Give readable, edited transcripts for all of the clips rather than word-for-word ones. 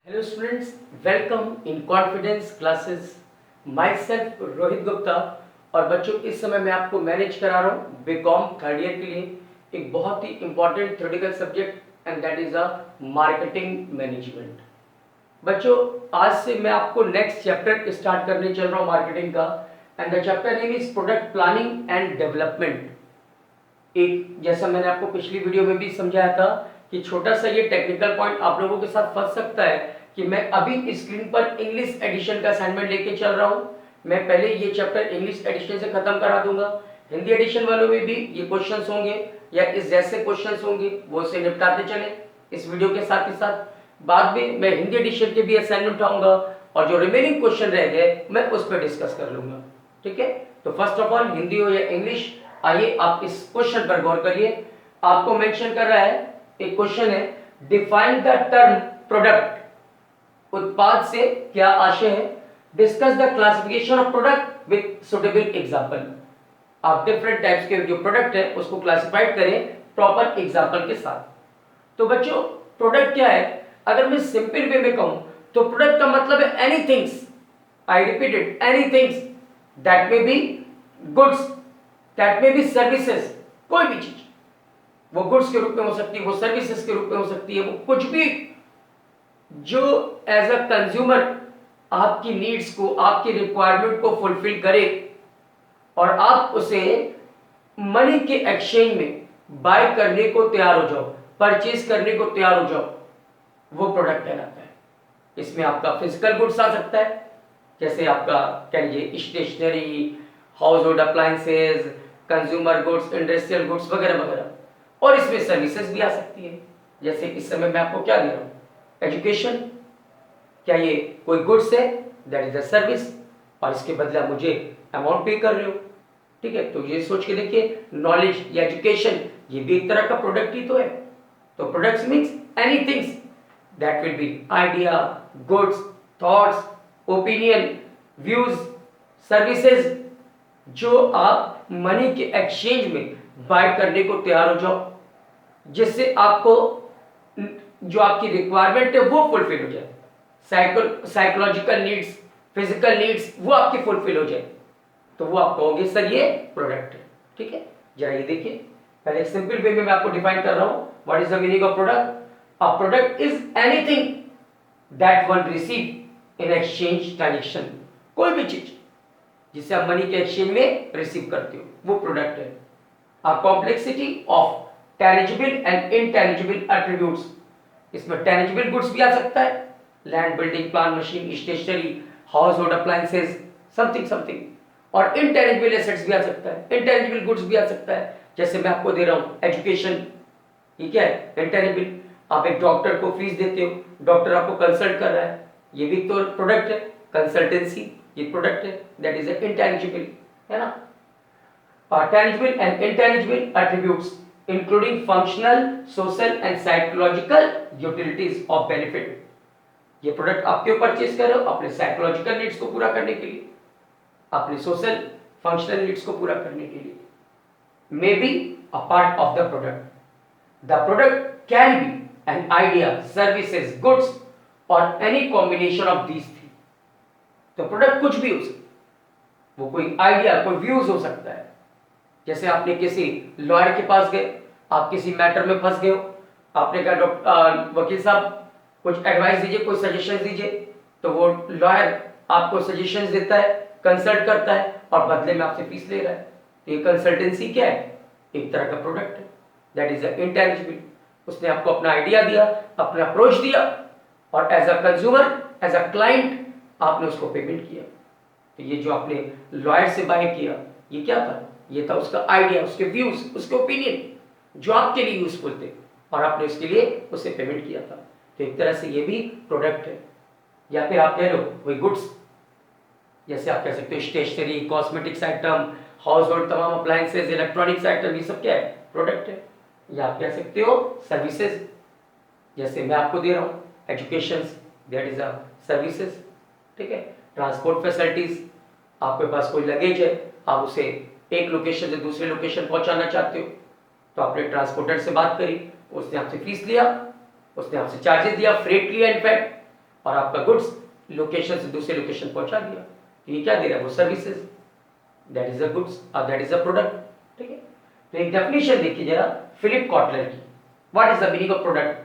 Hello students, welcome in confidence classes. Myself Rohit Gupta. और बच्चों इस समय मैं आपको मैनेज करा रहा हूँ बीकॉम थर्ड ईयर के लिए एक बहुत ही important theoretical subject and that is a marketing management. बच्चों आज से मैं आपको नेक्स्ट चैप्टर स्टार्ट करने चल रहा हूँ मार्केटिंग का and the chapter name is product planning and development. एक जैसा मैंने आपको पिछली वीडियो में भी समझाया था कि छोटा सा ये टेक्निकल पॉइंट आप लोगों के साथ फंस सकता है कि मैं अभी स्क्रीन पर इंग्लिश एडिशन का असाइनमेंट लेके चल रहा हूँ। मैं पहले ये चैप्टर इंग्लिश एडिशन से खत्म करा दूंगा। हिंदी एडिशन वालों में भी ये क्वेश्चंस होंगे या इस जैसे क्वेश्चंस होंगे वो से निपटाते चले इस वीडियो के साथ ही साथ। बाद में मैं हिंदी एडिशन के भी असाइनमेंट उठाऊंगा और जो रिमेनिंग क्वेश्चन रह गए मैं उस पर डिस्कस कर लूंगा। ठीक है, तो फर्स्ट ऑफ ऑल हिंदी हो या इंग्लिश, आइए आप इस क्वेश्चन पर गौर करिए। आपको मेंशन कर रहा है, एक क्वेश्चन है, डिफाइन द टर्म प्रोडक्ट। उत्पाद से क्या आशय है? Discuss the classification of product with suitable example. आप डिफरेंट टाइप्स के जो प्रोडक्ट है उसको क्लासिफाइड करें प्रॉपर एग्जांपल के साथ। तो बच्चों प्रोडक्ट क्या है? अगर मैं सिंपल वे में कहूं तो प्रोडक्ट का मतलब है anythings, I repeat it, anythings that may be goods, that may be services. कोई भी चीज, वो गुड्स के रूप में हो सकती है, वो सर्विसेज के रूप में हो सकती है, वो कुछ भी जो एज अ कंज्यूमर आपकी नीड्स को, आपकी रिक्वायरमेंट को फुलफिल करे और आप उसे मनी के एक्सचेंज में बाय करने को तैयार हो जाओ, परचेज करने को तैयार हो जाओ, वो प्रोडक्ट कहलाता है। इसमें आपका फिजिकल गुड्स आ सकता है, जैसे आपका कह लीजिए stationery, household appliances, consumer goods, industrial goods वगैरह वगैरह। और इसमें सर्विसेज भी आ सकती है, जैसे इस समय मैं आपको क्या दे रहा हूं, एजुकेशन। क्या ये कोई गुड्स है? दैट इज अ सर्विस, और इसके बदले आप मुझे अमाउंट पे कर रहे हो। ठीक है, तो ये सोच के देखिए, नॉलेज या एजुकेशन ये भी एक तरह का प्रोडक्ट ही तो है। तो products means anythings that will be idea, goods, thoughts, opinion, views, services जो आप मनी के एक्सचेंज में बाय करने को तैयार हो जाओ, जिससे आपको जो आपकी रिक्वायरमेंट है वो फुलफिल हो जाए, साइकोलॉजिकल नीड्स, फिजिकल नीड्स वो आपकी फुलफिल हो जाए, तो वो आप कहोगे सर ये प्रोडक्ट है। ठीक है, जरा ये देखिए, पहले एक सिंपल वे में मैं आपको डिफाइन कर रहा हूं। What is the meaning of product? A product is anything that one receive in exchange transaction. कोई भी चीज जिसे आप मनी के एक्सचेंज में रिसीव करते हो वो प्रोडक्ट है। A complexity of tangible and intangible attributes. इसमें टैंजिबल गुड्स भी आ सकता है, land, building, plant, machine, stationery, household appliances, something something. और इनटैंजिबल एसेट्स भी आ सकता है, इनटैंजिबल गुड्स भी आ सकता है, जैसे मैं आपको दे रहा हूं एजुकेशन। ये क्या है? इनटैंजिबल। आप एक डॉक्टर को फीस देते हो, डॉक्टर आपको कंसल्ट कर रहा है, ये भी तो प्रोडक्ट है। कंसल्टेंसी ये प्रोडक्ट है, दैट इज इनटैंजिबल, है ना। tangible and intangible attributes including functional, social and psychological utilities of benefit। ये प्रोडक्ट आप क्यों परचेज कर रहे हो? अपने साइकोलॉजिकल नीड्स को पूरा करने के लिए, अपने सोशल फंक्शनल नीड्स को पूरा करने के लिए। May be a part of the product. The product can be an idea, services, goods और any combination of these three. तो प्रोडक्ट कुछ भी हो सकता है, वो कोई आइडिया, कोई व्यूज हो सकता है। जैसे आपने किसी लॉयर के पास गए, आप किसी मैटर में फंस गए हो, आपने कहा डॉक्टर वकील साहब कुछ एडवाइस दीजिए, कोई सजेशन दीजिए, तो वो लॉयर आपको सजेशंस देता है, कंसल्ट करता है और बदले में आपसे फीस ले रहा है। तो ये कंसल्टेंसी क्या है? एक तरह का प्रोडक्ट है, दैट इज इंटैंजिबल। उसने आपको अपना आइडिया दिया, अपना अप्रोच दिया और as a consumer, as a client आपने उसको पेमेंट किया। तो ये जो आपने लॉयर से बाय किया, ये क्या था? ये था उसका आइडिया, उसके व्यूज, उसके ओपिनियन जो आपके लिए यूजफुल थे और आपने उसके लिए उसे पेमेंट किया था। तो एक तरह से ये भी प्रोडक्ट है। या फिर आप कह लो कोई गुड्स, जैसे आप कह सकते हो stationery, cosmetics item, household तमाम अप्लायंसेज, इलेक्ट्रॉनिक्स आइटम, ये सब क्या है? प्रोडक्ट है। या आप कह सकते हो सर्विसेज, जैसे मैं आपको दे रहा हूँ education, that is a services. ठीक है, ट्रांसपोर्ट फैसिलिटीज, आपके पास कोई लगेज है, आप उसे एक लोकेशन से दूसरे लोकेशन पहुंचाना चाहते हो, तो आपने ट्रांसपोर्टर से बात करी, उसने आपसे फीस लिया, उसने आपसे चार्जेस दिया, फ्रेट लिया इनफैक्ट, और आपका गुड्स लोकेशन से दूसरे लोकेशन पहुंचा दिया। तो ये क्या दे रहा है? वो services, that is a goods और दैट इज अ प्रोडक्ट। ठीक है, तो एक डेफिनेशन देखिए जरा फिलिप कॉटलर की। What is the meaning of product?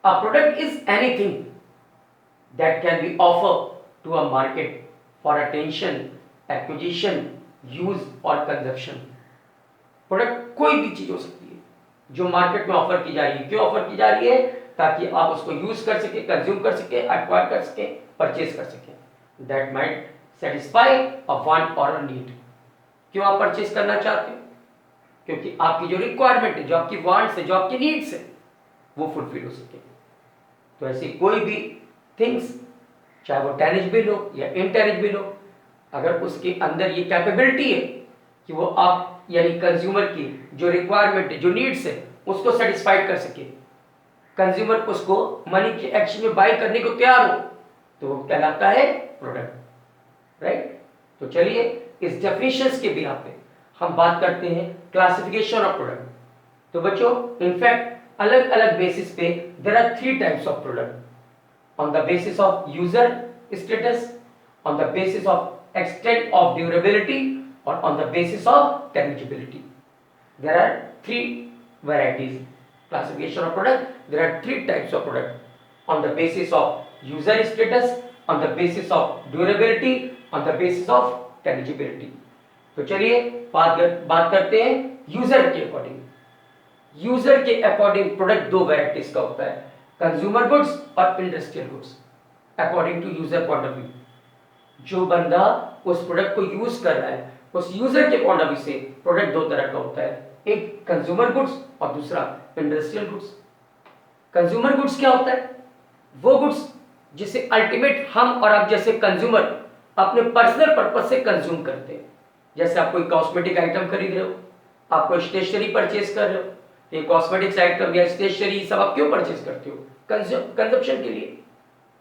A product is anything that can be offer to a market for attention, acquisition, use और consumption. Product कोई भी चीज हो सकती है जो मार्केट में ऑफर की जा रही है। क्यों ऑफर की जा रही है? ताकि आप उसको यूज कर सके, कंज्यूम कर सके, एक्वायर कर सके, परचेज कर सके। That might satisfy a want और अ नीड। क्यों आप परचेज करना चाहते हो? क्योंकि आपकी जो रिक्वायरमेंट है, जो आपकी वांट्स है, जो आपकी नीड्स है, वो फुलफिल हो सके। तो ऐसी कोई भी थिंग्स, चाहे वो टेनिजिबल हो या इनटेनिजिबल हो, अगर उसके अंदर ये कैपेबिलिटी है कि वो आप यानी कंज्यूमर की जो रिक्वायरमेंट है, जो नीड्स है, उसको सेटिस्फाइड कर सके, कंज्यूमर उसको मनी के एक्शन में बाय करने को तैयार हो, तो वो कहलाता है प्रोडक्ट। राइट? तो चलिए इस डेफिनेशंस के बिना पे हम बात करते हैं क्लासिफिकेशन ऑफ प्रोडक्ट। तो बच्चों इनफैक्ट अलग अलग बेसिस पे there are 3 types of product. On the basis of user status, on the basis of extent of durability, or on the basis of tangibility. There are 3 varieties classification of product. There are 3 types of product: on the basis of user status, on the basis of durability, on the basis of tangibility. तो चलिए बात करते हैं user के according. User के according product 2 varieties का होता है, कंज्यूमर गुड्स और industrial goods. According to user point of view, जो बंदा उस प्रोडक्ट को यूज कर रहा है, उस यूजर के पॉइंट ऑफ व्यू से प्रोडक्ट 2 तरह का होता है, एक कंज्यूमर गुड्स और दूसरा इंडस्ट्रियल गुड्स। कंज्यूमर गुड्स क्या होता है? वो गुड्स जिसे अल्टीमेट हम और आप जैसे कंज्यूमर अपने पर्सनल पर्पस से कंज्यूम करते हैं। जैसे आप कोई कॉस्मेटिक आइटम खरीद रहे हो, आप कोई स्टेशनरी परचेज कर रहे हो, तो ये कॉस्मेटिक्स आइटम या स्टेशनरी सब आप क्यों परचेज करते हो? कंजप्शन के लिए।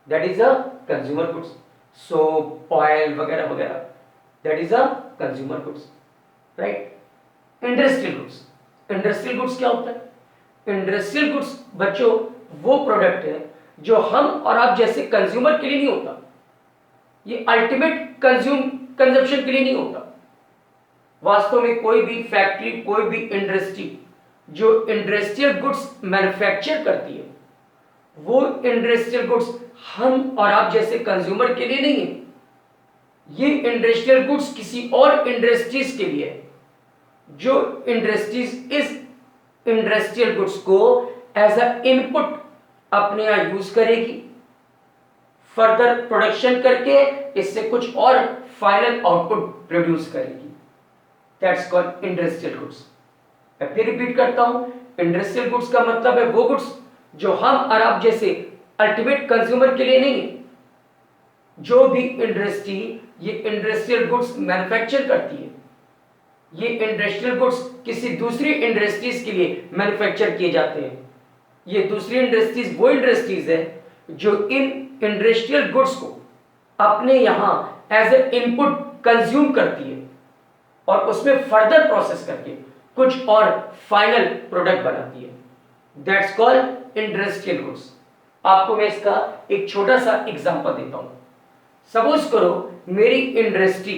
That is a consumer goods. Soap, oil वगैरह वगैरह, that is a consumer goods. Right? Industrial goods, industrial goods क्या होता है? इंडस्ट्रियल गुड्स बच्चों वो प्रोडक्ट है जो हम और आप जैसे कंज्यूमर के लिए नहीं होता, ये अल्टीमेट कंजप्शन के लिए नहीं होता। वास्तव में कोई भी फैक्ट्री, कोई भी इंडस्ट्री जो इंडस्ट्रियल गुड्स मैन्युफैक्चर करती है, वो इंडस्ट्रियल गुड्स हम और आप जैसे कंज्यूमर के लिए नहीं है। ये इंडस्ट्रियल गुड्स किसी और इंडस्ट्रीज के लिए है, जो इंडस्ट्रीज इस इंडस्ट्रियल गुड्स को एज अ इनपुट अपने यहां यूज करेगी, फर्दर प्रोडक्शन करके इससे कुछ और फाइनल आउटपुट प्रोड्यूस करेगी। That's called industrial goods. मैं फिर रिपीट करता हूं, इंडस्ट्रियल गुड्स का मतलब है वो गुड्स जो हम और आप जैसे अल्टीमेट कंज्यूमर के लिए नहीं है। जो भी इंडस्ट्री ये इंडस्ट्रियल गुड्स मैन्युफैक्चर करती है, ये इंडस्ट्रियल गुड्स किसी दूसरी इंडस्ट्रीज के लिए मैन्युफैक्चर किए जाते हैं। ये दूसरी इंडस्ट्रीज वो इंडस्ट्रीज है जो इन इंडस्ट्रियल गुड्स को अपने यहां एज ए इनपुट कंज्यूम करती है और उसमें फर्दर प्रोसेस करके कुछ और फाइनल प्रोडक्ट बनाती है। That's called industrial goods. आपको मैं इसका एक छोटा सा एग्जांपल देता हूं। सपोज करो मेरी इंडस्ट्री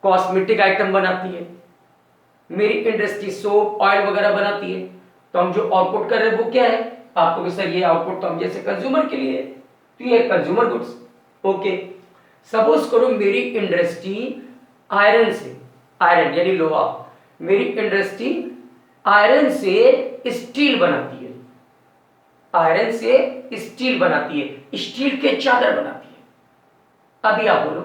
कॉस्मेटिक आइटम बनाती है, मेरी इंडस्ट्री सोप, ऑयल वगैरह बनाती है, तो हम जो आउटपुट कर रहे हैं वो क्या है? आपको सर ये आउटपुट तो हम जैसे कंज्यूमर के लिए है, तो ये कंज्यूमर गुड्स। ओके, सपोज करो मेरी इंडस्ट्री आयरन से, आयरन यानी लोहा, मेरी इंडस्ट्री आयरन से स्टील बनाती है, आयरन से स्टील बनाती है, स्टील के चादर बनाती है। अभी आप बोलो,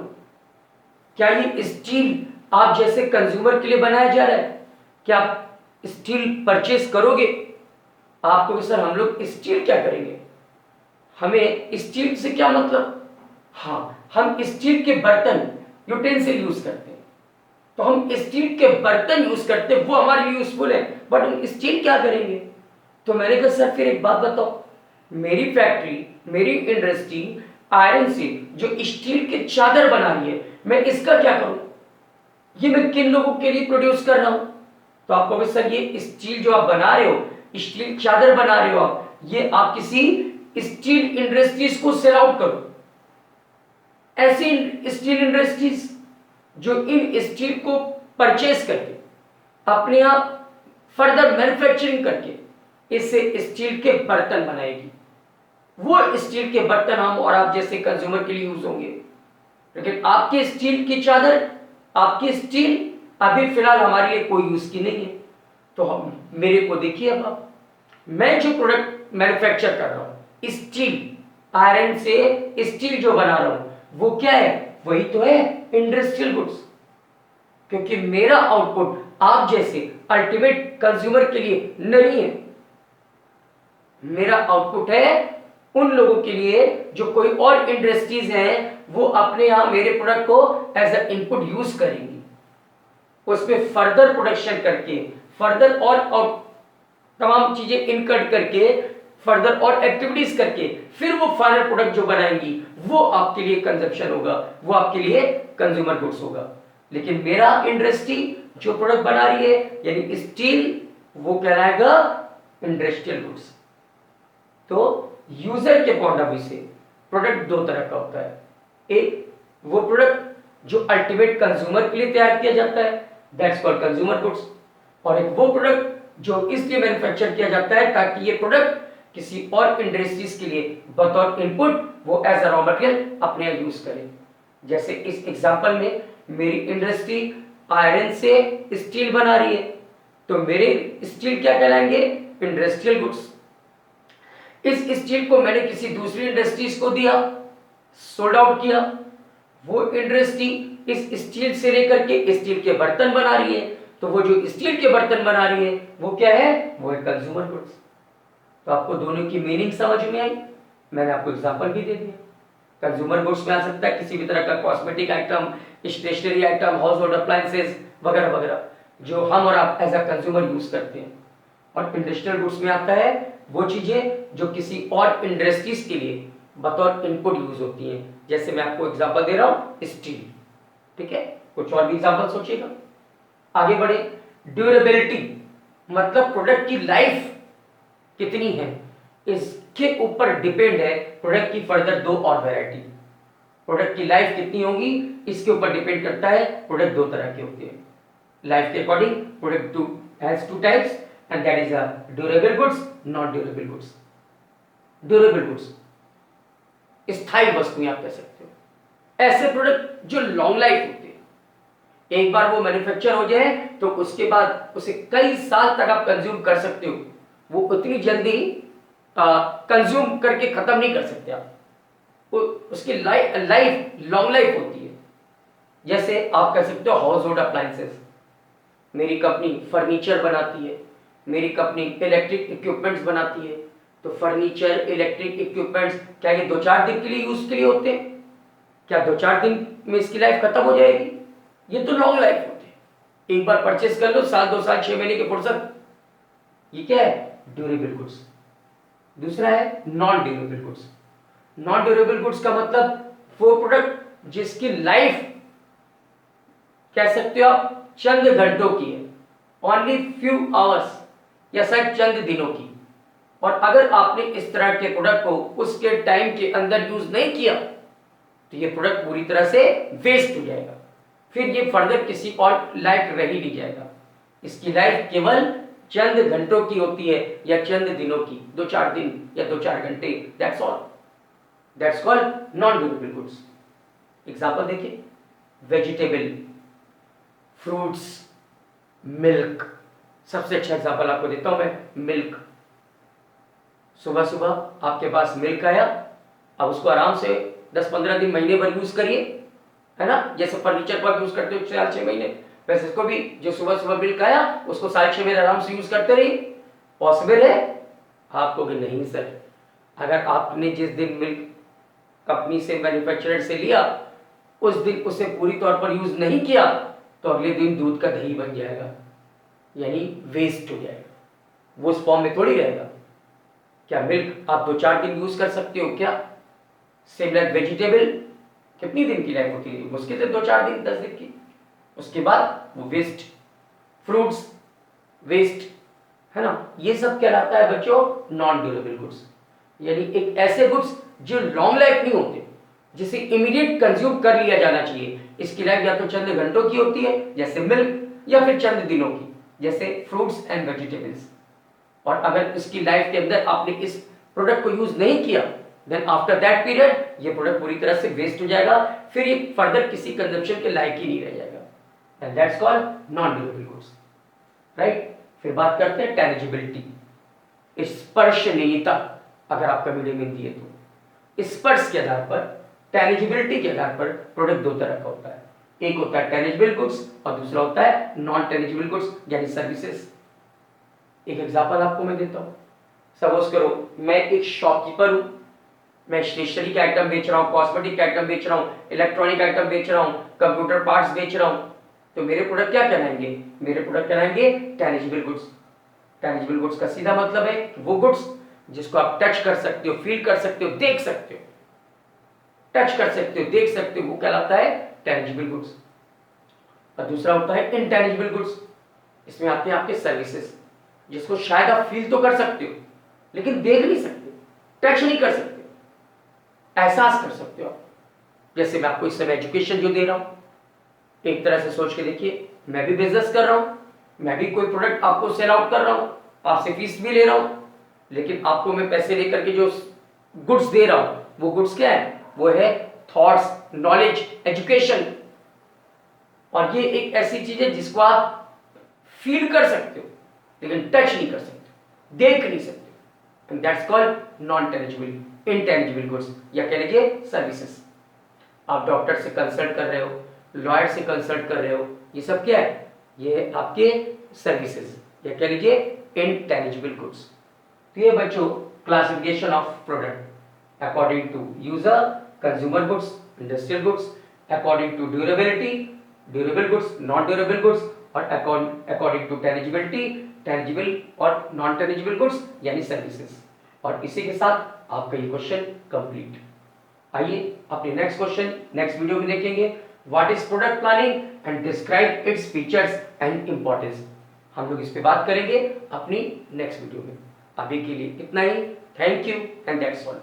क्या ये स्टील आप जैसे कंज्यूमर के लिए बनाया जा रहा है? क्या आप स्टील परचेस करोगे? आपको सर हम लोग स्टील क्या करेंगे, हमें स्टील से क्या मतलब? हाँ, हम स्टील के बर्तन यूटेंसिल यूज करते हैं, तो हम स्टील के बर्तन यूज करते हैं, वो हमारे लिए यूजफुल है, बट हम स्टील क्या करेंगे? तो मैंने कहा सर फिर एक बात बताओ, मेरी फैक्ट्री, मेरी इंडस्ट्री आयरन से जो स्टील के चादर बना रही है, मैं इसका क्या करूं? ये मैं किन लोगों के लिए प्रोड्यूस कर रहा हूं? तो आपको सर ये स्टील जो आप बना रहे हो, स्टील चादर बना रहे हो आप, ये आप किसी स्टील इंडस्ट्रीज को सेल आउट करो, ऐसी स्टील इंडस्ट्रीज जो इन स्टील को परचेज करके अपने आप फर्दर मैन्युफैक्चरिंग करके इससे स्टील के बर्तन बनाएगी। वो स्टील के बर्तन हम और आप जैसे कंज्यूमर के लिए यूज होंगे। लेकिन आपकी स्टील की चादर, आपकी स्टील अभी फिलहाल हमारे लिए कोई यूज की नहीं है। तो हम मेरे को देखिए, अब आप, मैं जो प्रोडक्ट मैन्युफैक्चर कर रहा हूं स्टील, आयरन से स्टील जो बना रहा हूं वो क्या है? वही तो है इंडस्ट्रियल गुड्स। क्योंकि मेरा आउटपुट आप जैसे अल्टीमेट कंज्यूमर के लिए नहीं है, मेरा आउटपुट है उन लोगों के लिए जो कोई और इंडस्ट्रीज हैं, वो अपने यहां मेरे प्रोडक्ट को एज अ इनपुट यूज करेंगी, उसमें फर्दर प्रोडक्शन करके, फर्दर और तमाम चीजें इनकट करके, फर्दर और एक्टिविटीज करके फिर वो फाइनल प्रोडक्ट जो बनाएंगी वो आपके लिए कंजप्शन होगा, वो आपके लिए कंज्यूमर गुड्स होगा। लेकिन मेरा इंडस्ट्री जो प्रोडक्ट बना रही है यानी स्टील, वो कहलाएगा इंडस्ट्रियल गुड्स। तो यूजर के पॉइंट ऑफ व्यू से प्रोडक्ट दो तरह का होता है। एक वो प्रोडक्ट जो अल्टीमेट कंज्यूमर के लिए तैयार किया जाता है, दैट्स कॉल्ड कंज्यूमर गुड्स। और एक वो प्रोडक्ट जो इसलिए मैन्युफैक्चर किया जाता है ताकि ये प्रोडक्ट किसी और इंडस्ट्रीज के लिए बतौर इनपुट वो एज अ रॉ मटेरियल अपने यहाँ यूज करें। जैसे इस एग्जांपल में मेरी इंडस्ट्री आयरन से स्टील बना रही है, तो मेरे स्टील क्या कहलाएंगे? Industrial goods. इस स्टील को मैंने किसी दूसरी इंडस्ट्रीज को दिया, सोल्ड आउट किया, वो इंडस्ट्री इस स्टील से लेकर के स्टील के बर्तन बना रही है, तो वो जो स्टील के बर्तन बना रही है वो क्या है? वो है कंज्यूमर गुड्स। तो आपको दोनों की मीनिंग समझ में आई? मैंने आपको एग्जांपल भी दे दिया। कंज्यूमर गुड्स में आ सकता है किसी भी तरह का cosmetic item, stationery item, household appliances वगैरह वगैरह जो हम और आप एज अ कंज्यूमर यूज करते हैं। और इंडस्ट्रियल गुड्स में आता है वो चीजें जो किसी और इंडस्ट्रीज के लिए बतौर इनपुट यूज होती हैं। जैसे मैं आपको एग्जांपल दे रहा हूं स्टील, ठीक है? कुछ और भी एग्जांपल सोचिएगा। आगे बढ़े। ड्यूरेबिलिटी मतलब प्रोडक्ट की लाइफ कितनी है, इसके ऊपर डिपेंड है प्रोडक्ट की फर्दर दो और वैरायटी। प्रोडक्ट की लाइफ कितनी होगी इसके ऊपर डिपेंड करता है। प्रोडक्ट दो तरह के होते हैं लाइफ के according. Product has two types and that is a durable goods, non durable goods. Durable goods स्थायी वस्तुएं आप कह सकते हो, ऐसे प्रोडक्ट जो लॉन्ग लाइफ होते हैं, एक बार वो मैन्युफैक्चर हो जाए तो उसके बाद उसे कई साल तक आप कंज्यूम कर सकते हो। वो उतनी जल्दी कंज्यूम करके खत्म नहीं कर सकते आप, उसकी लाइफ लॉन्ग लाइफ होती है। जैसे आप कह सकते हो हाउस होल्ड अप्लायंसेस, मेरी कंपनी फर्नीचर बनाती है, मेरी कंपनी इलेक्ट्रिक इक्विपमेंट्स बनाती है, तो फर्नीचर, इलेक्ट्रिक इक्विपमेंट्स क्या ये 2-4 दिन के लिए यूज के लिए होते हैं? क्या 2-4 दिन में इसकी लाइफ खत्म हो जाएगी? ये तो लॉन्ग लाइफ होती है, एक बार परचेस कर लो, साल 2 साल 6 महीने की फुर्सत। ये क्या है? Durable goods. दूसरा है non durable goods. Non durable goods का मतलब वो प्रोडक्ट जिसकी लाइफ कह सकते हो आप चंद घंटों की है, ओनली फ्यू आवर्स, या शायद चंद दिनों की। और अगर आपने इस तरह के प्रोडक्ट को उसके टाइम के अंदर यूज नहीं किया तो ये प्रोडक्ट पूरी तरह से वेस्ट हो जाएगा, फिर ये फर्दर किसी और लायक रह ही नहीं जाएगा। इसकी लाइफ केवल चंद घंटों की होती है या चंद दिनों की, 2-4 दिन या 2-4 घंटे, that's all. That's called non durable goods. Example देखिए, वेजिटेबल, फ्रूट्स, मिल्क। सबसे अच्छा एग्जांपल आपको देता हूं मैं, मिल्क। सुबह सुबह आपके पास मिल्क आया, अब उसको आराम से 10-15 दिन, महीने भर यूज करिए, है ना? जैसे फर्नीचर पर यूज करते हो 4-6 महीने, वैसे इसको भी जो सुबह सुबह मिल्क आया उसको 6.5 महीने आराम से यूज करते रहिए। पॉसिबल है? आपको भी नहीं सर। अगर आपने जिस दिन मिल्क कंपनी से, मैन्युफैक्चरर से लिया, उस दिन उसे पूरी तौर पर यूज नहीं किया तो अगले दिन दूध का दही बन जाएगा, यानी वेस्ट हो जाएगा, वो उस फॉर्म में थोड़ी रहेगा। क्या मिल्क आप 2-4 दिन यूज कर सकते हो क्या? सेम लाइक वेजिटेबल, कितनी दिन की लाइफ होती है? मुश्किल से 2-4 दिन, 10 दिन की, उसके बाद वो वेस्ट। फ्रूट्स वेस्ट, है ना? ये सब कहलाता है बच्चों नॉन ड्यूरेबल गुड्स, यानी एक ऐसे गुड्स जो लॉन्ग लाइफ नहीं होते, जिसे इमीडिएट कंज्यूम कर लिया जाना चाहिए। इसकी लाइफ या तो चंद घंटों की होती है जैसे मिल्क, या फिर चंद दिनों की जैसे फ्रूट्स एंड वेजिटेबल्स। और अगर इसकी लाइफ के अंदर आपने इस प्रोडक्ट को यूज नहीं किया, देन आफ्टर दैट पीरियड ये प्रोडक्ट पूरी तरह से वेस्ट हो जाएगा, फिर ये फर्दर किसी कंजप्शन के लायक ही नहीं रह जाएगा, and that's called non durable goods, right. फिर बात करते हैं टेंजिबिलिटी, स्पर्शनीयता। अगर आपका मीडियम में दिए तो स्पर्श के आधार पर, टेंजिबिलिटी के आधार पर प्रोडक्ट दो तरह का होता है, एक होता है टेंजिबल गुड्स और दूसरा होता है नॉन टेंजिबल गुड्स यानी सर्विसेज। एक एग्जांपल आपको मैं देता हूं। सपोज करो मैं एक शॉपकीपर हूं, मैं स्टेशनरी के आइटम बेच रहा हूं, कॉस्मेटिक के आइटम बेच रहा हूं, इलेक्ट्रॉनिक आइटम बेच रहा हूं, कंप्यूटर पार्ट्स बेच रहा हूं, तो मेरे प्रोडक्ट क्या कहलाएंगे? मेरे प्रोडक्ट कहलाएंगे टेंजिबल गुड्स। टेंजिबल गुड्स का सीधा मतलब है कि वो गुड्स जिसको आप टच कर सकते हो, फील कर सकते हो, देख सकते हो, टच कर सकते हो, देख सकते हो, वो कहलाता है टेंजिबल गुड्स। और दूसरा होता है इनटेंजिबल गुड्स, इसमें आते हैं आपके सर्विसेज, जिसको शायद आप फील तो कर सकते हो लेकिन देख नहीं सकते, टच नहीं कर सकते, एहसास कर सकते हो आप। जैसे मैं आपको इस समय एजुकेशन जो दे रहा हूं, एक तरह से सोच के देखिए, मैं भी बिजनेस कर रहा हूं, मैं भी कोई प्रोडक्ट आपको सेल आउट कर रहा हूं, आपसे फीस भी ले रहा हूं, लेकिन आपको मैं पैसे लेकर के जो गुड्स दे रहा हूं, वो गुड्स क्या है? वो है थॉट्स, नॉलेज, एजुकेशन। और ये एक ऐसी चीज है जिसको आप फील कर सकते हो लेकिन टच नहीं कर सकते, देख नहीं सकते, and that's called non tangible, intangible goods, या कह लीजिए सर्विसेज। आप डॉक्टर से कंसल्ट कर रहे हो, लॉयर से कंसल्ट कर रहे हो, ये सब क्या है? ये आपके सर्विसेज, या कह लीजिए इनटेंजिबल गुड्स। तो ये बच्चों classification of product according to user, consumer goods, industrial goods, according to durability, durable goods, non durable goods, और अकॉर्डिंग टू टेंजिबिलिटी, टेंजिबल और नॉन टेंजिबल गुड्स यानी सर्विसेज। और इसी के साथ आपका ये क्वेश्चन कंप्लीट। आइए अपने नेक्स्ट क्वेश्चन नेक्स्ट वीडियो में देखेंगे, what is product planning and describe its features and importance. हम लोग इस पे बात करेंगे अपनी नेक्स्ट वीडियो में। अभी के लिए इतना ही, thank you and that's all.